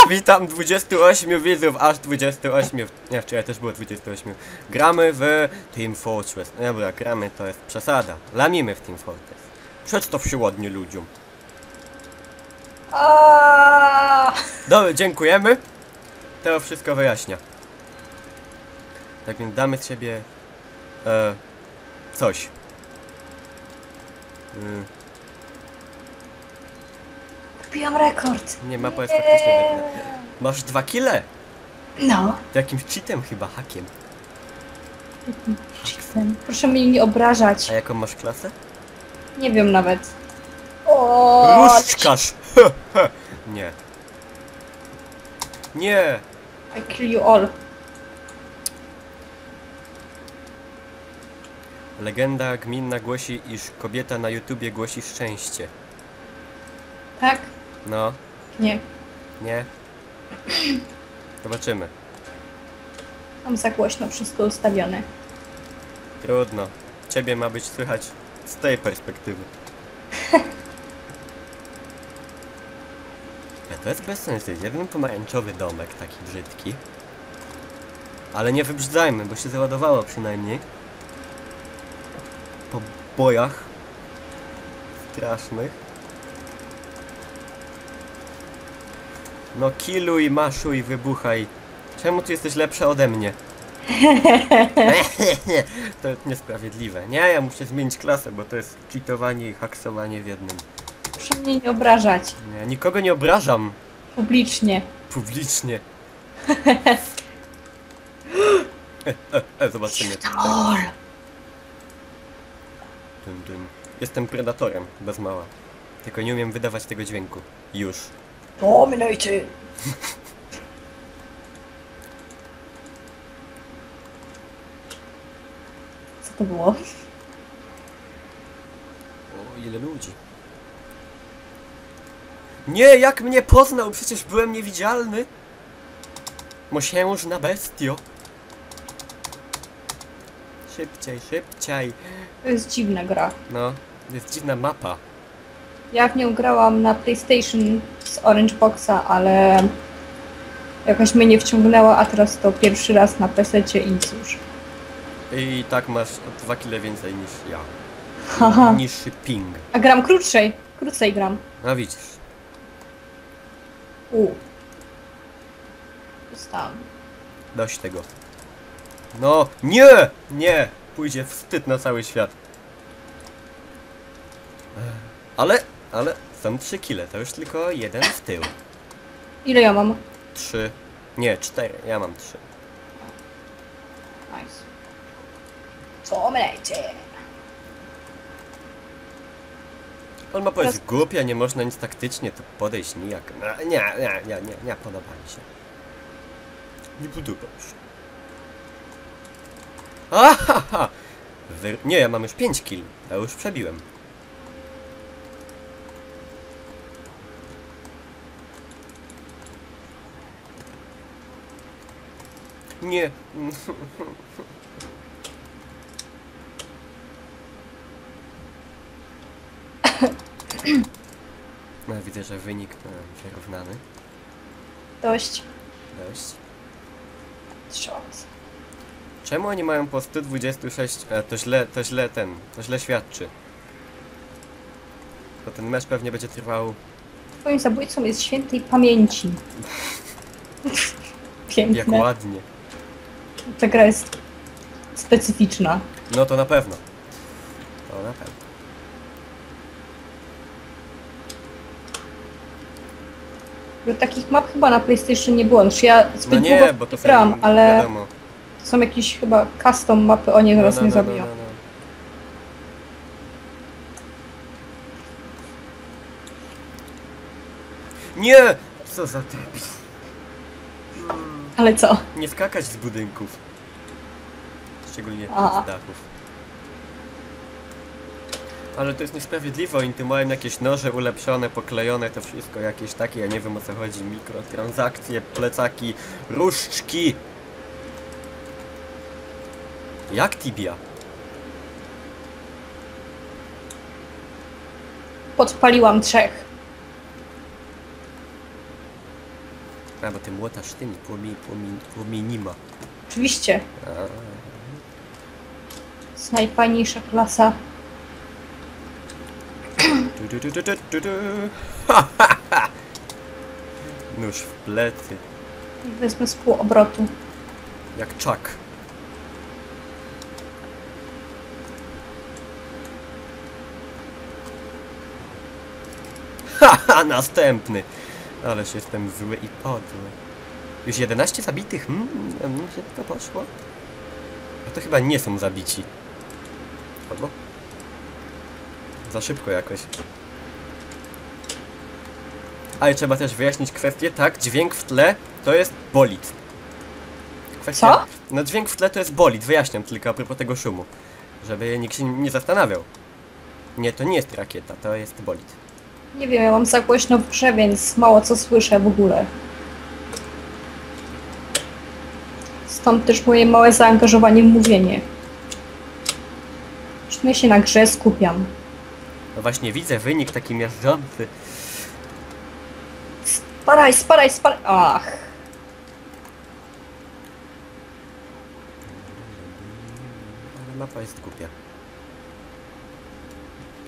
Witam 28 widzów, aż 28. Nie, wczoraj też było 28. Gramy w Team Fortress. No dobra, gramy to jest przesada. Lamimy w Team Fortress. Przedstaw się ładnie ludziom. Dobra, dziękujemy. To wszystko wyjaśnia. Tak więc damy z siebie coś. Wbijam rekord. Nie, mapa jest faktycznie biedna. Masz 2 kile. No. Jakimś cheatem chyba, hakiem. Cheatem. Proszę mnie nie obrażać. A jaką masz klasę? Nie wiem nawet. O. Różdżkarz! Nie. Nie! I kill you all. Legenda gminna głosi, iż kobieta na YouTubie głosi szczęście. Tak? No, Nie. nie? Zobaczymy. Mam za głośno wszystko ustawione. Trudno. Ciebie ma być słychać z tej perspektywy. Ja to jest bez sensu. Jeden pomarańczowy domek, taki brzydki. Ale nie wybrzydzajmy, bo się załadowało przynajmniej. Po bojach strasznych. No killuj, maszuj, wybuchaj. Czemu ty jesteś lepsza ode mnie? To niesprawiedliwe. Nie, ja muszę zmienić klasę, bo to jest cheatowanie i haksowanie w jednym. Proszę mnie nie obrażać. Nie, nikogo nie obrażam. Publicznie. Publicznie. Zobaczymy. Troll. Jestem predatorem, bez mała. Tylko nie umiem wydawać tego dźwięku. Już. Dominate. Co to było? O, ile ludzi. Nie, jak mnie poznał? Przecież byłem niewidzialny. Mosiężna bestio. Szybciej, szybciej. To jest dziwna gra. No, jest dziwna mapa. Ja w nią grałam na PlayStation z Orange Boxa, ale jakoś mnie nie wciągnęła, a teraz to pierwszy raz na PC-cie i cóż. I tak masz o 2 kile więcej niż ja. Haha. Niższy ping. A gram krócej gram. No widzisz. Dostałam. Dość tego. No, nie! Nie! Pójdzie wstyd na cały świat. Ale są 3 kile, to już tylko jeden w tył. Ile ja mam? 3. Nie, 4. Ja mam 3. Nice. Co mlecie? On mapa jest głupia, nie można nic taktycznie tu podejść nijak. Nie podoba mi się. Nie podoba mi się. Ahaha! Nie, ja mam już 5 kill. Ja już przebiłem. Nie. No widzę, że wynik wyrównany. Dość. Dość. Shot. Czemu oni mają po 126? To źle świadczy. To ten mecz pewnie będzie trwał. Twoim zabójcą jest świętej pamięci. Piękne. Jak ładnie. Ta gra jest specyficzna. No to na pewno. To na pewno. Bo takich map chyba na PlayStation nie było. Znaczy ja zbyt No nie, długo bo to gram, są, ale wiadomo. to są jakieś chyba custom mapy, o nie, zaraz mnie zabiją. Nie! Co za typ. Ale co? Nie skakać z budynków. Szczególnie A. z dachów. Ale to jest niesprawiedliwe, oni tu mają jakieś noże ulepszone, poklejone, to wszystko jakieś takie, ja nie wiem o co chodzi, mikrotransakcje, plecaki, różdżki. Jak Tibia? Podpaliłam 3. A, bo ty młotasz tymi płomienima. Oczywiście. Jest najfajniejsza klasa. Nóż w plecy. I wezmę z pół obrotu. Jak Chuck. Haha, następny. Ależ jestem zły i podły. Już 11 zabitych? Szybko poszło. A to chyba nie są zabici. Albo? Za szybko jakoś. Ale trzeba też wyjaśnić kwestię. Tak, dźwięk w tle to jest bolid. Kwestia... Co? No dźwięk w tle to jest bolid. Wyjaśniam tylko a propos tego szumu. Żeby nikt się nie zastanawiał. Nie, to nie jest rakieta, to jest bolid. Nie wiem, ja mam za głośno w grze, więc mało co słyszę w ogóle. Stąd też moje małe zaangażowanie w mówienie. Przynajmniej się na grze skupiam. No właśnie widzę wynik taki miażdżący. Sparaj, sparaj, sparaj. Ach. Ale mapa jest głupia.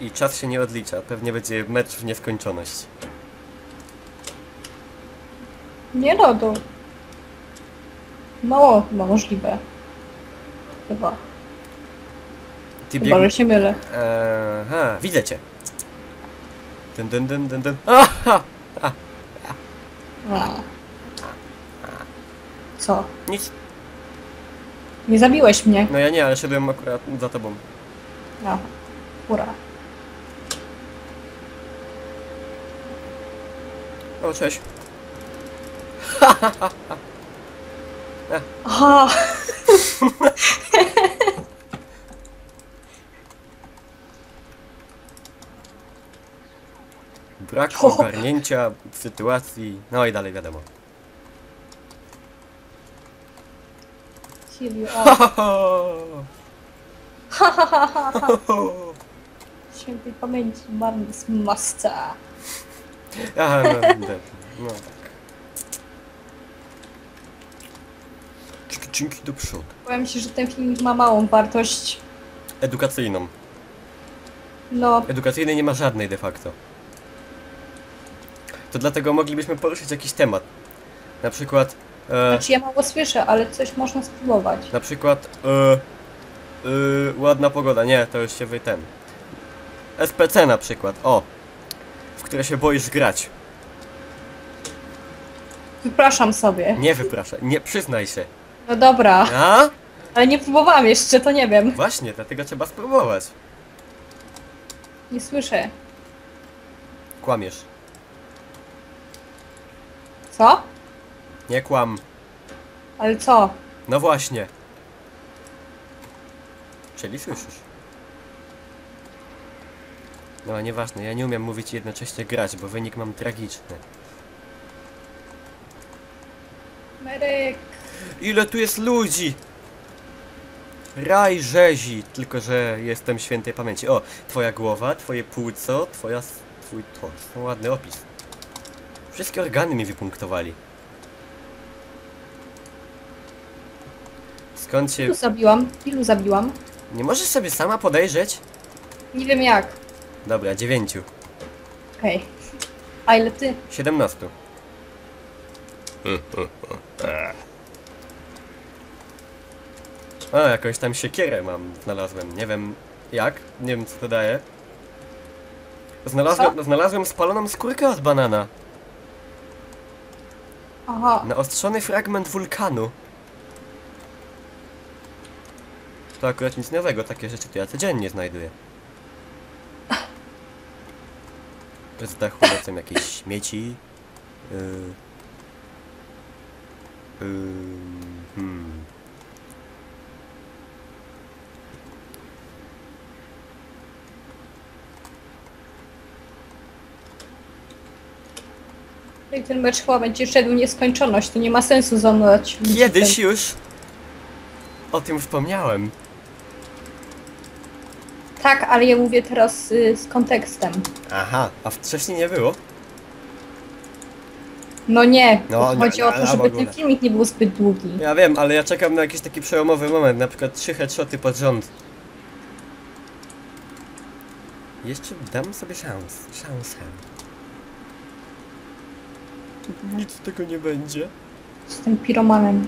I czas się nie odlicza. Pewnie będzie mecz w nieskończoność. Nie no, to... Mało chyba możliwe. Chyba. Ty Chyba, że się mylę. Aha, widzę cię. Dun. Aha! A. Co? Nic. Nie zabiłeś mnie. No ja nie, ale szedłem akurat za tobą. A. Ura. O, cześć. Aha! Brak ogarnięcia sytuacji. No i dalej wiadomo. Heal you all. Świętej pamięci Barnes Master. Aha, no tak. Dzięki do przodu. Powiem ci, że ten filmik ma małą wartość. Edukacyjną. No, Edukacyjnej nie ma żadnej de facto. To dlatego moglibyśmy poruszyć jakiś temat. Na przykład... znaczy ja mało słyszę, ale coś można spróbować. Na przykład... ładna pogoda. Nie, to już się ten... SPC na przykład, o. W które się boisz grać. Wypraszam sobie. Nie wypraszaj, nie przyznaj się. No dobra, A? ale nie próbowałam jeszcze, to nie wiem. Właśnie, dlatego trzeba spróbować. Nie słyszę. Kłamiesz. Co? Nie kłam. Ale co? No właśnie. Czyli słyszysz. No, nieważne, ja nie umiem mówić i jednocześnie grać, bo wynik mam tragiczny. Meryk. Ile tu jest ludzi! Raj rzezi, tylko że jestem świętej pamięci. O, twoja głowa, twoje płuco, twój tors. No, ładny opis. Wszystkie organy mi wypunktowali. Skąd się... Ilu zabiłam? Ilu zabiłam? Nie możesz sobie sama podejrzeć? Nie wiem jak. Dobra, 9. Okej. A ile ty? 17. A, jakąś tam siekierę znalazłem. Nie wiem jak, nie wiem co to daje. Znalazłem spaloną skórkę od banana. Aha. Naostrzony fragment wulkanu. To akurat nic nowego, takie rzeczy to ja codziennie znajduję. Z dachu lecą jakieś śmieci. I ten mecz chyba będzie szedł w nieskończoność, to nie ma sensu zanurać. Kiedyś już o tym wspomniałem. Tak, ale ja mówię teraz z kontekstem. Aha, a wcześniej nie było? No nie, No, bo nie, chodzi o to, w żeby ogóle. ten filmik nie był zbyt długi. Ja wiem, ale ja czekam na jakiś taki przełomowy moment, na przykład 3 headshoty pod rząd. Jeszcze dam sobie szansę. Nic z tego nie będzie. Z tym piromanem.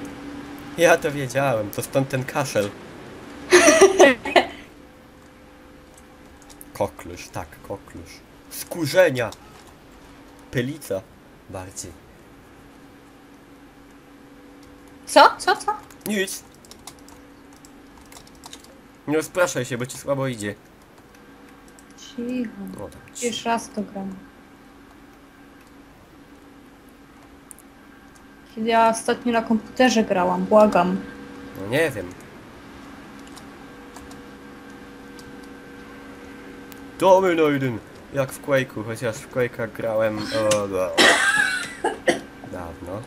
Ja to wiedziałem, to stąd ten kaszel. Koklusz, tak, koklusz. Skurzenia! Pylica. Bardziej. Co? Nic. Nie rozpraszaj się, bo ci słabo idzie. Cicho. O, tam ci. Pierwszy raz to gram. Kiedy ja ostatnio na komputerze grałam, błagam. No nie wiem. Dominoiden! Jak w Quake'u, chociaż w Quake'a grałem dawno.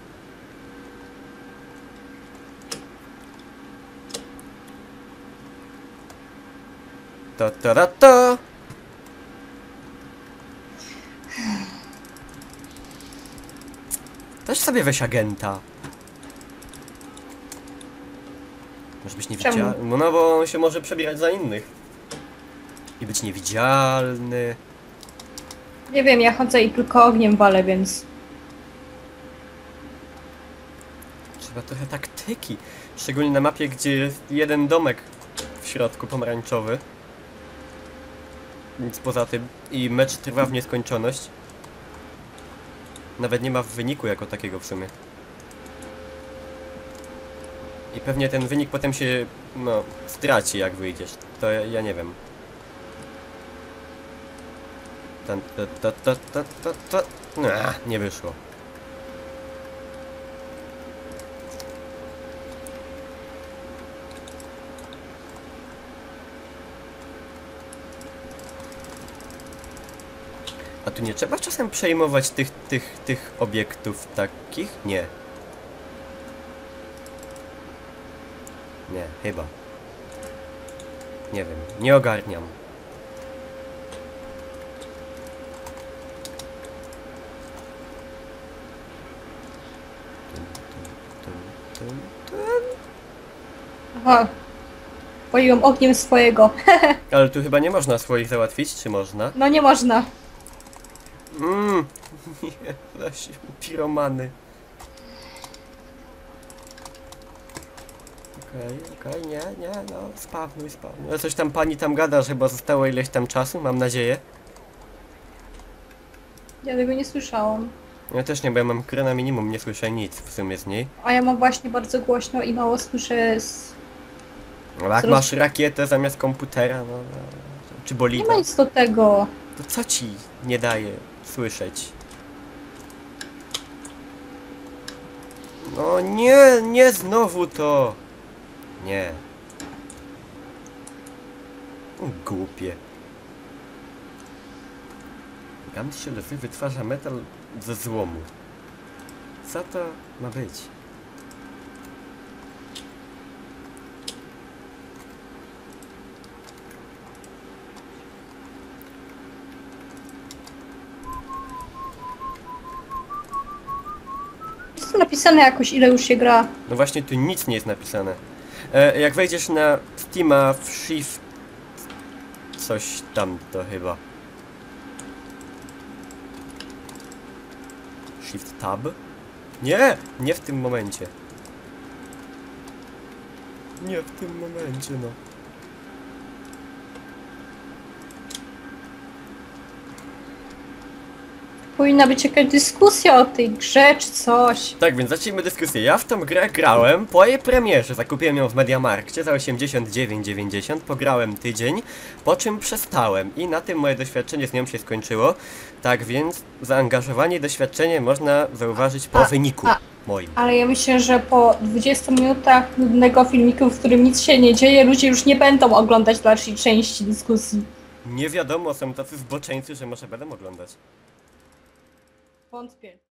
Ta. Też sobie weź agenta. Może być Czemu? niewidzialny. No bo on się może przebierać za innych. I być niewidzialny. Nie wiem, ja chodzę i tylko ogniem walę, więc... Trzeba trochę taktyki. Szczególnie na mapie, gdzie jest jeden domek w środku pomarańczowy. Nic poza tym. I mecz trwa w nieskończoność. Nawet nie ma wyniku jako takiego w sumie. I pewnie ten wynik potem się, no, straci jak wyjdziesz. To ja nie wiem. Nie wyszło. A tu nie trzeba czasem przejmować tych obiektów takich? Nie. Nie, chyba. Nie wiem, nie ogarniam. Aha. Poliłam ogniem swojego. Ale tu chyba nie można swoich załatwić, czy można? No nie można. Nie, właśnie, piromany. Okej, nie, no, spawnuj. Ale coś tam pani tam gada, że chyba zostało ileś tam czasu, mam nadzieję. Ja tego nie słyszałam. Ja też nie, bo ja mam grę na minimum, nie słyszę nic w sumie z niej. A ja mam właśnie bardzo głośno i mało słyszę z... No jak masz rakietę zamiast komputera, no, czy Nie bolida, ma nic do tego. to co ci nie daje słyszeć? No nie znowu to! Nie. Głupie. Gam strzelowy wytwarza metal ze złomu. Co to ma być? Jest tu napisane jakoś, ile już się gra. No właśnie tu nic nie jest napisane. Jak wejdziesz na Steama w Shift... Coś tam to chyba. Shift Tab? Nie w tym momencie. Nie w tym momencie, no. Powinna być jakaś dyskusja o tej grze czy coś. Tak, więc zacznijmy dyskusję. Ja w tą grę grałem po jej premierze. Zakupiłem ją w Mediamarkcie za 89,90. Pograłem tydzień, po czym przestałem. I na tym moje doświadczenie z nią się skończyło. Tak więc zaangażowanie i doświadczenie można zauważyć po wyniku moim. Ale ja myślę, że po 20 minutach nudnego filmiku, w którym nic się nie dzieje, ludzie już nie będą oglądać dalszej części dyskusji. Nie wiadomo, są tacy zboczeńcy, że może będę oglądać. Wątpię.